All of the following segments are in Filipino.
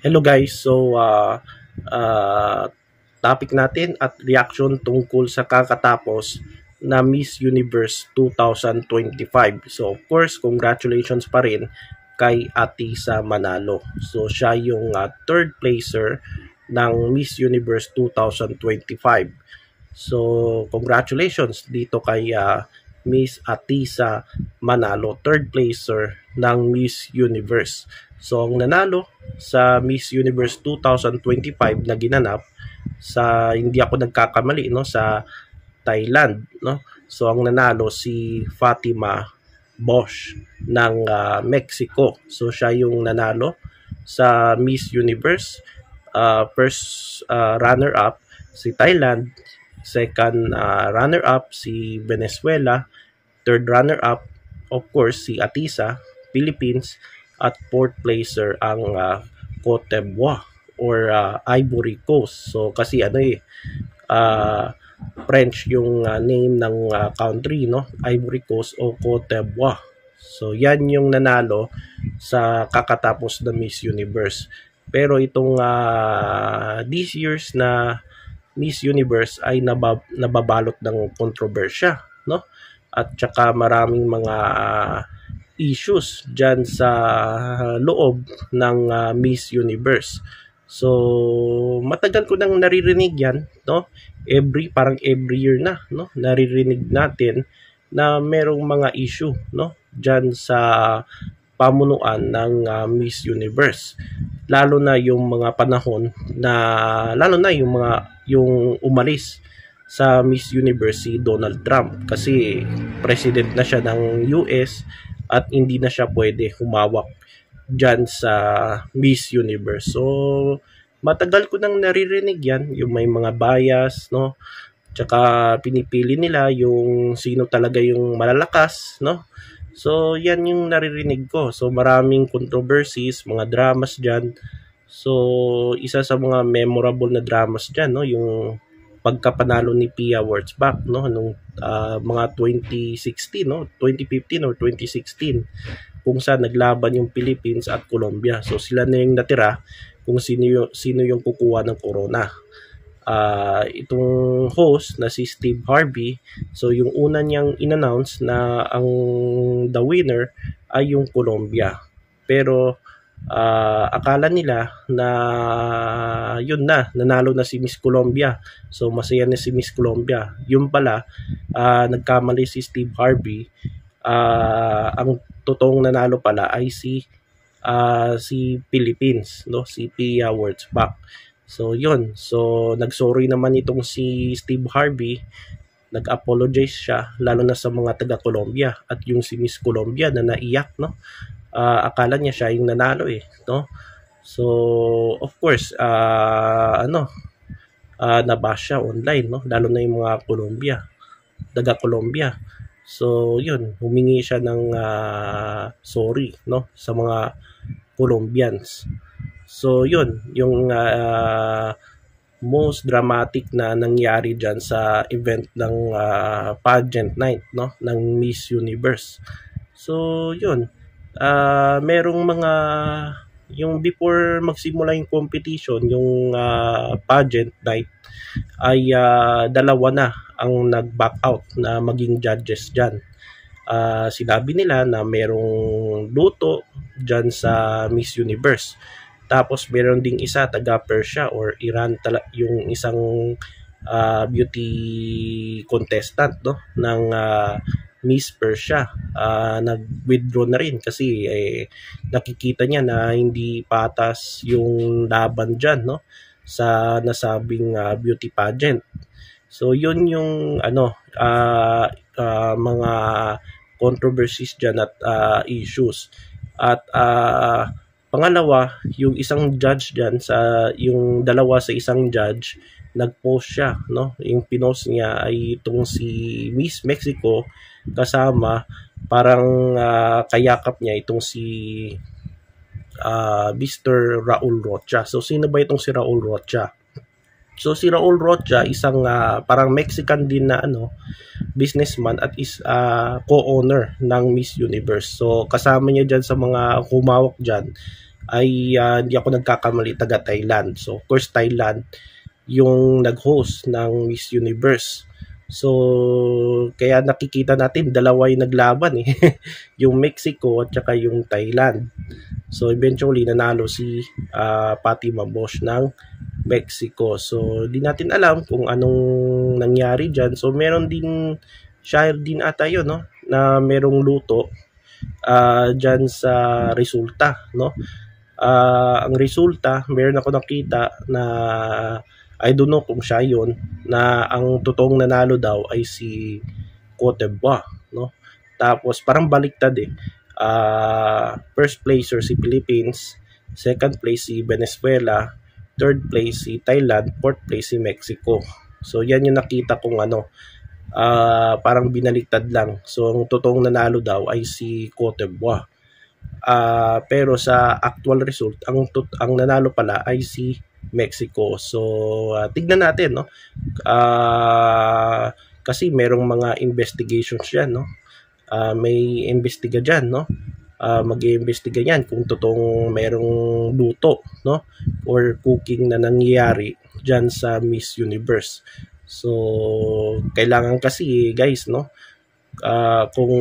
Hello guys, uh, topic natin at reaction tungkol sa kakatapos na Miss Universe 2025. So of course, congratulations pa rin kay Atisa Manalo. So siya yung third placer ng Miss Universe 2025. So congratulations dito kay Miss Atisa Manalo, third placer ng Miss Universe. So ang nanalo sa Miss Universe 2025 na ginanap sa, hindi ako nagkakamali, no, sa Thailand, no. So ang nanalo si Fatima Bosch ng Mexico. So siya yung nanalo sa Miss Universe. First runner up si Thailand, second runner up si Venezuela, third runner up of course si Atisa, Philippines, at fourth placer ang Cote d'Ivoire or Ivory Coast. So kasi uh, French yung name ng country, no? Ivory Coast o Cote d'Ivoire. So yan yung nanalo sa kakatapos na Miss Universe. Pero itong this year's na Miss Universe ay nababalot ng kontrobersya, no? At saka maraming mga issues dyan sa loob ng Miss Universe. So, matagal ko nang naririnig yan, no? Parang every year na, no? Naririnig natin na merong mga issue, no? Dyan sa pamunuan ng Miss Universe. Lalo na yung mga panahon na, lalo na yung umalis sa Miss Universe si Donald Trump kasi president na siya ng US at hindi na siya pwede humawak dyan sa Miss Universe. So, matagal ko nang naririnig yan, yung may mga bias, no? Tsaka pinipili nila yung sino talaga yung malalakas, no? So, yan yung naririnig ko. So, maraming controversies, mga dramas dyan. So, isa sa mga memorable na dramas dyan, no? Yung pagkapanalo ni Pia Wurtzbach, no? Nung mga 2016, no? 2015 or 2016, kung saan naglaban yung Philippines at Colombia. So, sila na yung natira kung sino yung kukuha ng corona. Itong host na si Steve Harvey, so yung una niyang in-announce na ang the winner ay yung Colombia. Pero akala nila na yun na, nanalo na si Miss Colombia. So masaya na si Miss Colombia. Yung pala, nagkamali si Steve Harvey. Ang totoong nanalo pala ay si Philippines, no? Si Pia Wurtzbach. So, yun. So, nag-sorry naman itong si Steve Harvey. Nag-apologize siya, lalo na sa mga taga-Colombia. At yung si Miss Colombia na naiyak, no? Akala niya siya yung nanalo no? So, of course, nabash siya online, no? Lalo na yung mga taga-Colombia. So, yun. Humingi siya ng sorry, no? Sa mga Colombians. So, yun, yung most dramatic na nangyari dyan sa event ng pageant night, no, ng Miss Universe. So, yun, merong mga, yung before magsimula yung competition, yung pageant night, ay dalawa na ang nag-back out na maging judges dyan. Sinabi nila na merong luto dyan sa Miss Universe. Tapos meron ding isa taga Persia or Iran yung isang beauty contestant, no, ng Miss Persia. Nag-withdraw na rin kasi nakikita niya na hindi patas yung laban diyan, no, sa nasabing beauty pageant. So yun yung mga controversies diyan at issues. At pangalawa, yung isang judge diyan yung dalawa sa isang judge, nag-post siya, no? Yung pinost niya ay itong si Miss Mexico kasama, parang kayakap niya itong si Mr. Raul Rocha. So sino ba itong si Raul Rocha? So si Raul Rocha, isang parang Mexican din na businessman at is co-owner ng Miss Universe. So kasama niya diyan sa mga humawak diyan ay hindi ako nagkakamali, taga Thailand. So of course Thailand yung nag-host ng Miss Universe. So kaya nakikita natin dalawa yung naglaban eh. Yung Mexico at saka yung Thailand. So eventually nanalo si Fatima Bosch ng Mexico. So di natin alam kung anong nangyari diyan. So meron din share din ata yun, no, na merong luto dyan sa resulta, no. Ang resulta, meron ako nakita na I don't know kung siya yun, na ang totoong nanalo daw ay si Cote d'Ivoire, no. Tapos parang baliktad eh. First placer si Philippines, second place si Venezuela, third place si Thailand, fourth place si Mexico. So yan yung nakita kong parang binaliktad lang. So ang totoong nanalo daw ay si Cote d'Ivoire. Pero sa actual result, ang nanalo pala ay si Mexico. So tignan natin, no. Kasi merong mga investigations diyan, no. May investiga diyan, no. Mag-iimbestiga yan kung totoong merong luto, no, or cooking na nangyayari diyan sa Miss Universe. So kailangan kasi guys, no, kung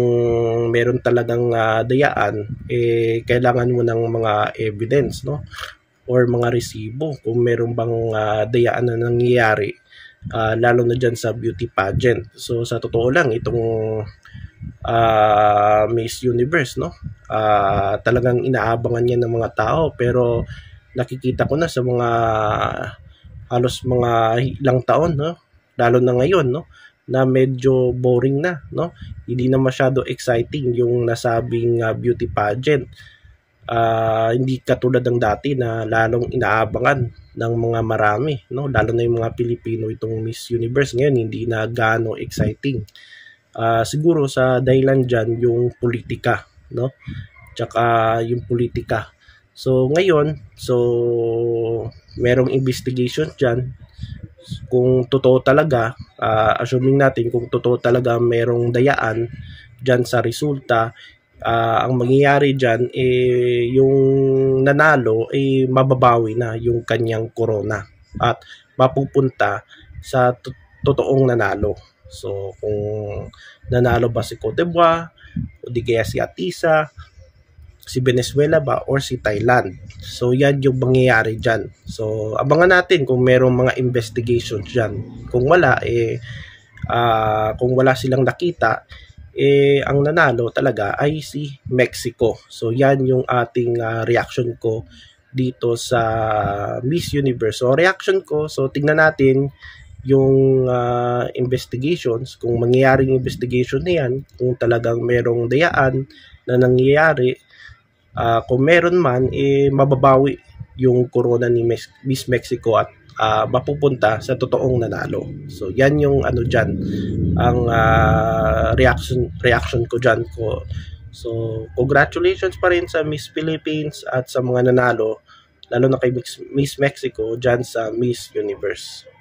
meron talagang dayaan, kailangan mo ng mga evidence, no, or mga resibo kung meron bang dayaan na nangyayari, lalo na dyan sa beauty pageant. So sa totoo lang, itong Miss Universe, no, talagang inaabangan yan ng mga tao, pero nakikita ko na sa mga halos mga ilang taon, no, lalo na ngayon, no, na medyo boring na, no. Hindi na masyado exciting yung nasabing beauty pageant. Hindi katulad ng dati na lalong inaabangan ng mga marami, no, lalo na yung mga Pilipino itong Miss Universe. Ngayon hindi na gaano exciting. Siguro sa dahilan dyan yung politika, no, tsaka yung politika. So ngayon, merong investigation dyan kung totoo talaga, assuming natin kung totoo talaga merong dayaan dyan sa resulta. Ang mangyayari dyan, yung nanalo, mababawi na yung kanyang corona at mapupunta sa totoong nanalo. So kung nanalo ba si Cote d'Ivoire, o di kaya si Atisa, si Venezuela ba, or si Thailand. So yan yung mangyayari dyan. So abangan natin kung merong mga investigations dyan. Kung wala, kung wala silang nakita, ang nanalo talaga ay si Mexico. So yan yung ating reaction ko dito sa Miss Universe. So reaction ko, so tingnan natin yung investigations, kung mangyayaring investigation na yan, kung talagang merong dayaan na nangyayari. Kung meron man, mababawi yung corona ni Miss Mexico at mapupunta sa totoong nanalo. So yan yung dyan, ang reaction ko dyan ko. So congratulations pa rin sa Miss Philippines at sa mga nanalo, lalo na kay Miss Mexico dyan sa Miss Universe.